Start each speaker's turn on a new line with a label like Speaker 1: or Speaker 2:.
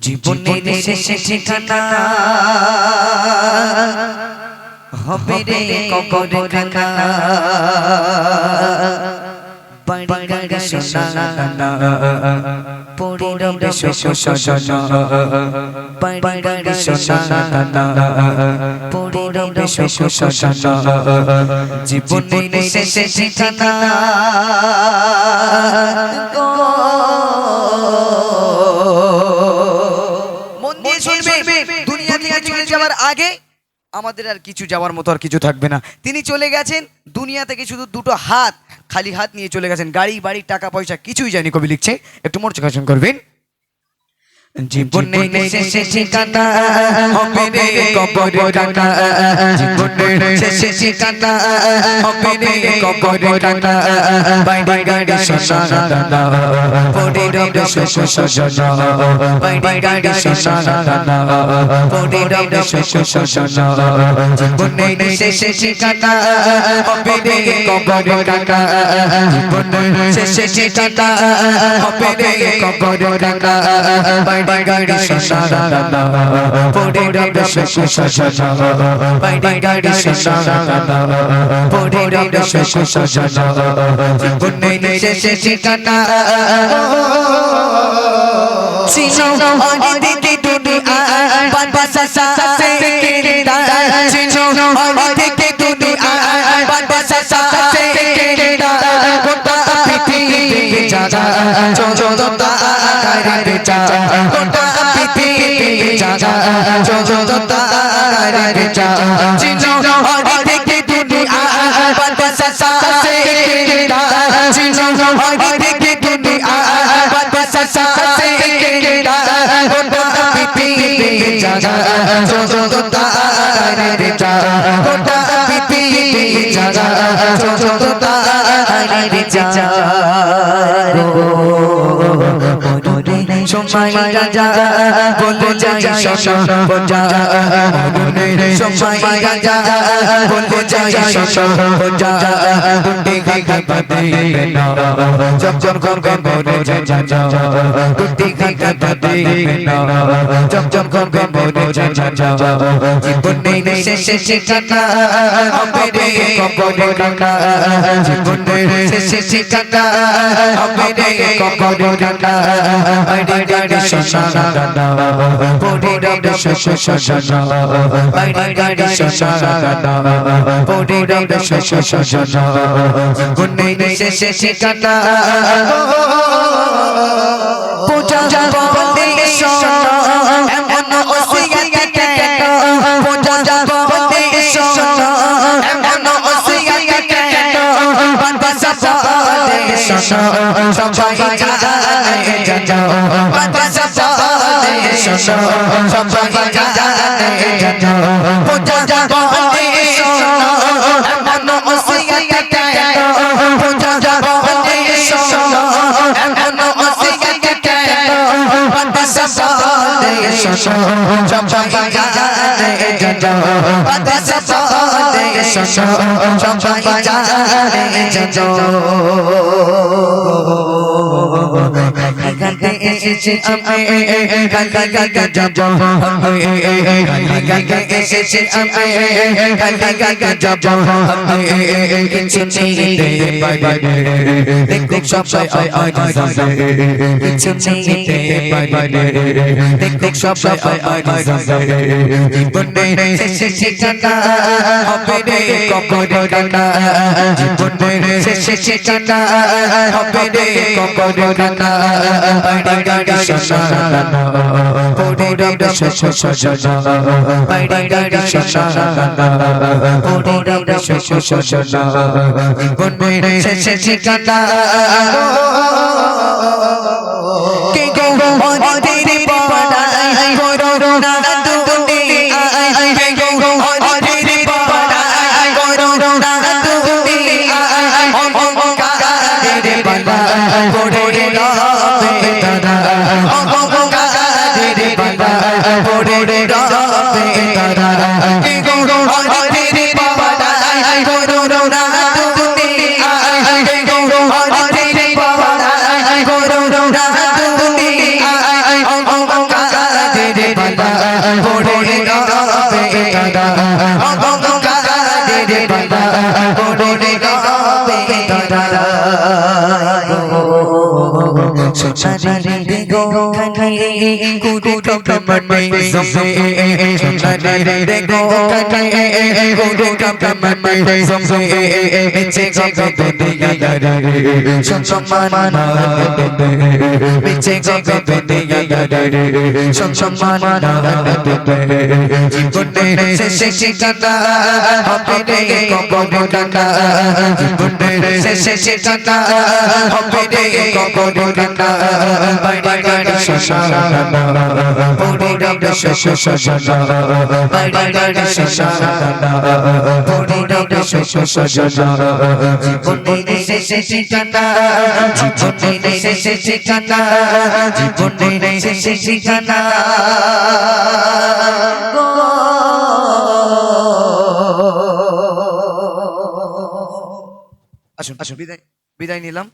Speaker 1: জীবনের শেষে ঠিকানা হবে রে কবরখানা বাড়ি গাড়ি সোনা পড়ে রবে সোনা বাড়ি গাড়ি সোনা পড়ে রবে সোনা জীবনের শেষে ঠিকানা দুনিয়া থেকে চলে যাওয়ার আগে আমাদের আর কিছু যাওয়ার মতো আর কিছু থাকবে না। তিনি চলে গেছেন দুনিয়া থেকে শুধু দুটো হাত, খালি হাত নিয়ে চলে গেছেন। গাড়ি বাড়ি টাকা পয়সা কিছুই যায়নি। কবি লিখছে, একটু মনোযোগ করবেন। জীবনের শেষে ঠিকানা হবে রে কবরখানা, জীবনের শেষে ঠিকানা হবে রে কবরখানা বাড়ি গাড়ি সোনা পড়ে রবে সোনা বাড়ি গাড়ি সোনা পড়ে রবে সোনা জীবনের শেষে ঠিকানা হবে রে কবরখানা, জীবনের শেষে ঠিকানা হবে রে কবরখানা বাড়ি গাড়ি সোনা পড়ে রবে সোনা বাড়ি গাড়ি সোনা পড়ে রবে সোনা জীবনের শেষে ঠিকানা চিনো অনেকে দুনিয়া বাদশা সাথে কেড়া চিনো অনেকে দুনিয়া বাদশা সাথে কেড়া গোটা পৃথিবী জাগা চোদতা করে যা গোটা পৃথিবী জাগা চোদতা করে যা চিনো অনেকে দুনিয়া বাদশা সাথে কেড়া চিনো অনেকে দুনিয়া বাদশা সাথে কেড়া গোটা পৃথিবী জাগা চোদতা করে যা গোটা পৃথিবী জাগা চোদতা করে যা সময় রাজা বলে যাই সোনা বোঝা সময় রাজা বলে যাই সোনা বোঝা টুটি খাই বাদে না জব জব করে বলে যাই টুটি খাই বাদে না জব জব করে বলে যাই জীবনের শেষে ঠিকানা হবে রে কবরখানা, জীবনের শেষে ঠিকানা হবে রে কবরখানা বাড়ি গাড়ি সোনা পড়ে রবে সোনা বাড়ি গাড়ি সোনা পড়ে রবে সোনা জীবনের শেষে ঠিকানা পূজা বলে সোনা এমন ওসিয়ত কেন পূজা বলে সোনা এমন ওসিয়ত কেন বাদশা বলে সোনা সবাই যায় যা বাদশা বলে সোনা সবাই যায় যা পূজা বলে সোনা এমন ওসিয়ত কেন পূজা বলে সোনা এমন ওসিয়ত কেন বাদশা বলে সোনা সবাই যায় যা বাদশা বলে সোনা সবাই যায় যা গাতে এসেছে আমি গাতে যাব গাতে এসেছে আমি গাতে যাব কিছু নেই দেখ দেখ সব কিছু নেই দেখ সব জীবনের শেষে ঠিকানা হবে রে কবরখানা, জীবনের শেষে ঠিকানা হবে রে কবরখানা বাড়ি গাড়ি সোনা পড়ে রবে সোনা বাড়ি গাড়ি সোনা পড়ে রবে সোনা জীবনের শেষে ঠিকানা কে গো অধীর পাড়ায় করোনা দুনিয়ায় কে গো অধীর পাড়ায় করোনা দুনিয়ায় অহংকারের বালা পড়ে রবে তারা অহংকারের বালা পড়ে রবে তারা কে গো অধীর পাড়ায় করোনা দুনিয়ায় কে গো অধীর পাড়ায়
Speaker 2: বেদনা করে গাবে তারা সোনারে গো খানে কুড়ে কাপে মনে জমে সোনারে গো খানে কুড়ে কাপে মনে জমে বেঁচে গো দুনিয়া রে সম্মান বেঁচে গো দুনিয়া রে সম্মান জীবনে শেষে ঠিকানা হবে রে কবর ডানা জীবনে শেষে ঠিকানা হবে রে কবর ডানা বাড়ি বাড়ি শ্মশানা ওরে রব শ্মশানা বাড়ি বাড়ি শ্মশানা ওরে রব শ্মশানা জীবনে শেষে ঠিকানা জীবনে শেষে ঠিকানা জীবনে শেষে ঠিকানা
Speaker 1: আসুন আসুন বিদায় বিদায় নিলাম